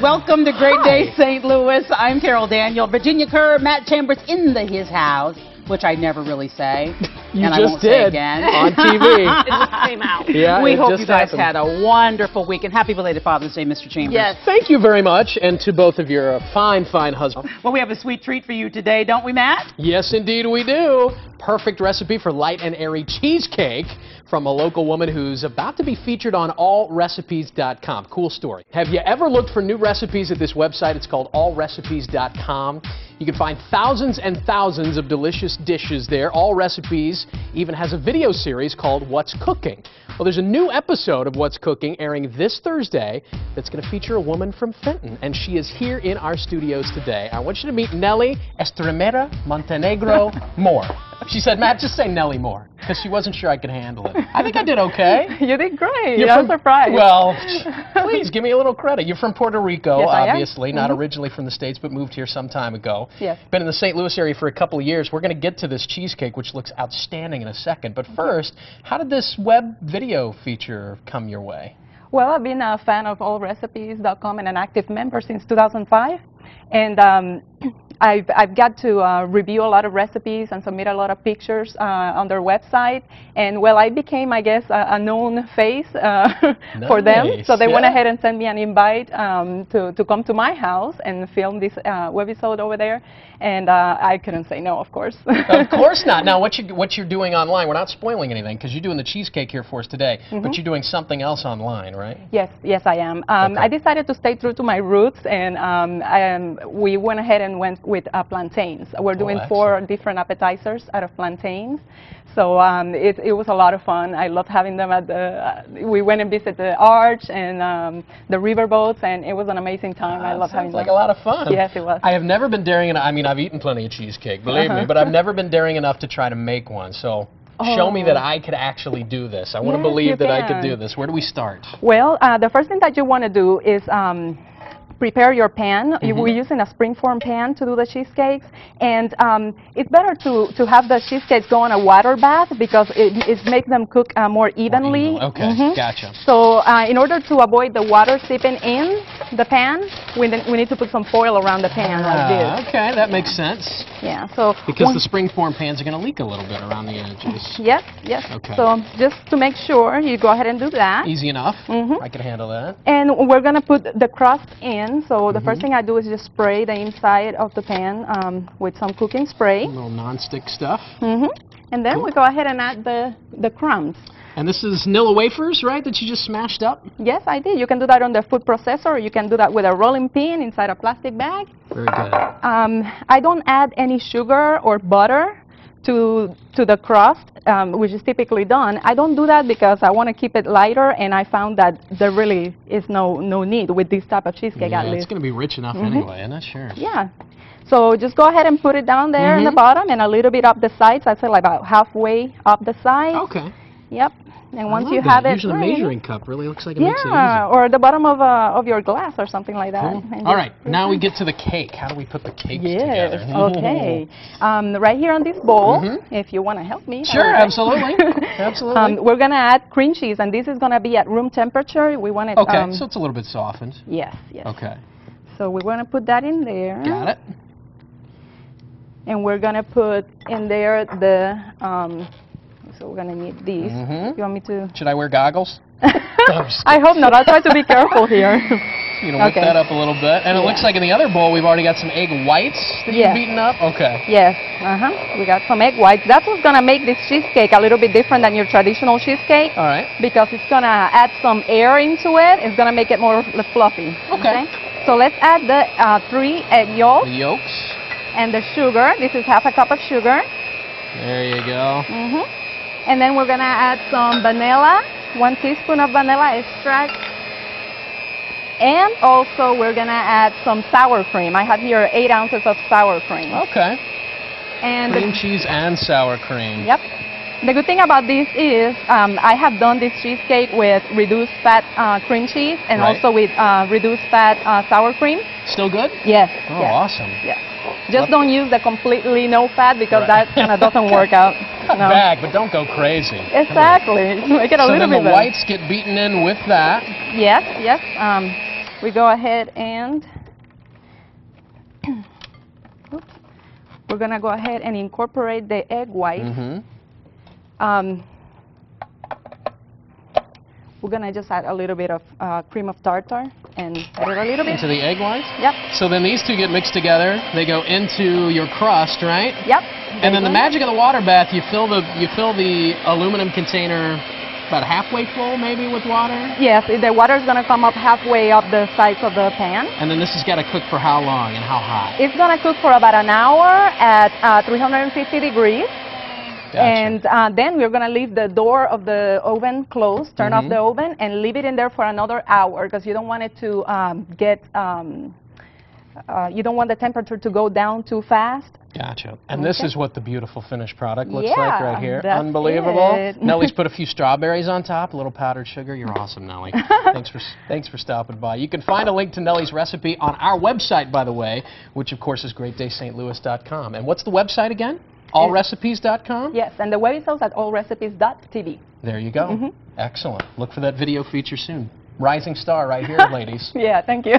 Welcome to Great Day St. Louis. I'm Carol Daniel. Virginia Kerr, Matt Chambers in his house, which I never really say. You and just I won't did say again. on TV. It just came out. Yeah, we hope just you guys happened. had a wonderful weekend. Happy belated Father's Day, Mr. Chambers. Yes. Thank you very much, and to both of your fine husbands. Well, we have a sweet treat for you today, don't we, Matt? Yes, indeed we do. Perfect recipe for light and airy cheesecake from a local woman who's about to be featured on allrecipes.com. Cool story. Have you ever looked for new recipes at this website? It's called allrecipes.com. You can find thousands and thousands of delicious dishes there. All Recipes even has a video series called What's Cooking. Well, there's a new episode of What's Cooking airing this Thursday that's going to feature a woman from Fenton, and she is here in our studios today. I want you to meet Nelly Estremera Montenegro Moore. She said, Matt, just say Nelly Moore, because she wasn't sure I could handle it. I think I did okay. You did great. You're I'm surprised. Well, please give me a little credit. You're from Puerto Rico, Yes, I am. obviously, not originally from the States, but moved here some time ago. Yes. Been in the St. Louis area for a couple of years. We're going to get to this cheesecake, which looks outstanding in a second. But first, how did this web video feature come your way? Well, I've been a fan of allrecipes.com and an active member since 2005. And I've got to review a lot of recipes and submit a lot of pictures on their website. And, well, I became, I guess, a known face for them. So they went ahead and sent me an invite to come to my house and film this webisode over there. And I couldn't say no, of course. Of course not. Now, what you're doing online, we're not spoiling anything, because you're doing the cheesecake here for us today, but you're doing something else online, right? Yes, I am. Okay. I decided to stay true to my roots, and we went ahead and went with plantains. We're doing 4 different appetizers out of plantains. So it was a lot of fun. I loved having them at the, we went and visited the Arch and the river boats, and it was an amazing time. I love having them. Sounds like a lot of fun. Yes, it was. I have never been daring enough. I mean, I've eaten plenty of cheesecake, believe me, but I've never been daring enough to try to make one. So show me that I could actually do this. I want to believe that I could do this. Where do we start? Well, the first thing that you want to do is prepare your pan. We're using a springform pan to do the cheesecakes, and it's better to have the cheesecakes go on a water bath because it makes them cook more evenly. Okay, gotcha. So in order to avoid the water seeping in the pan, we need to put some foil around the pan like this. Okay, that makes sense. Yeah. So because the springform pans are going to leak a little bit around the edges. Yes. Okay. So just to make sure, you go ahead and do that. Easy enough. I can handle that. And we're going to put the crust in. So the first thing I do is just spray the inside of the pan with some cooking spray. A little non-stick stuff. And then we go ahead and add the crumbs. And this is Nilla wafers, right, that you just smashed up? Yes, I did. You can do that on the food processor, or you can do that with a rolling pin inside a plastic bag. Very good. I don't add any sugar or butter to the crust, which is typically done. I don't do that because I want to keep it lighter, and I found that there really is no need with this type of cheesecake, at least. It's going to be rich enough anyway, I'm not sure. Yeah. So just go ahead and put it down there in the bottom and a little bit up the sides. I'd say like about halfway up the side. Okay. Yep. And once you have it, using a measuring cup really looks like it makes it easy. or the bottom of your glass or something like that. Cool. All right, now we get to the cake. How do we put the cake together? Okay. Right here on this bowl, if you want to help me. Sure, absolutely. Absolutely. We're going to add cream cheese, and this is going to be at room temperature. We want it. Okay, so it's a little bit softened. Yes. Okay. So we're going to put that in there. Got it. And we're going to put in there the, so we're going to need these. You want me to? Should I wear goggles? I hope not. I'll try to be careful here. You know, whip that up a little bit. And it looks like in the other bowl we've already got some egg whites that you've beaten up. Okay. Yes. We got some egg whites. That's what's going to make this cheesecake a little bit different than your traditional cheesecake. All right. Because it's going to add some air into it. It's going to make it more fluffy. Okay. So let's add the 3 egg yolks. The yolks. And the sugar. This is half a cup of sugar. There you go. And then we're going to add some vanilla. 1 teaspoon of vanilla extract. And also we're going to add some sour cream. I have here 8 ounces of sour cream. Okay. And cream cheese and sour cream. Yep. The good thing about this is I have done this cheesecake with reduced fat cream cheese and also with reduced fat sour cream. Still good? Yes. Oh, awesome. Yes. Just don't use the completely no fat because that kind of doesn't work out. Cut back, but don't go crazy. Exactly. Make it a little bit So then the whites get beaten in with that. Yes, yes. we go ahead and we're going to go ahead and incorporate the egg white. We're going to just add a little bit of cream of tartar and add it a little bit. Into the egg white? Yep. So then these two get mixed together. They go into your crust, right? Yep. And then the magic of the water bath, you fill the aluminum container about halfway full, maybe, with water? Yes, the water is going to come up halfway up the sides of the pan. And then this has got to cook for how long and how hot? It's going to cook for about an hour at 350 degrees. Gotcha. And then we're going to leave the door of the oven closed, turn off the oven, and leave it in there for another hour because you don't want it to you don't want the temperature to go down too fast. Gotcha. And this is what the beautiful finished product looks like right here. That's Unbelievable. it. Nelly's put a few strawberries on top, a little powdered sugar. You're awesome, Nelly. Thanks for stopping by. You can find a link to Nelly's recipe on our website, by the way, which of course is greatdaystlouis.com. And what's the website again? Allrecipes.com? Yes, and the web is also at allrecipes.tv. There you go. Excellent. Look for that video feature soon. Rising star right here, ladies. Yeah, thank you.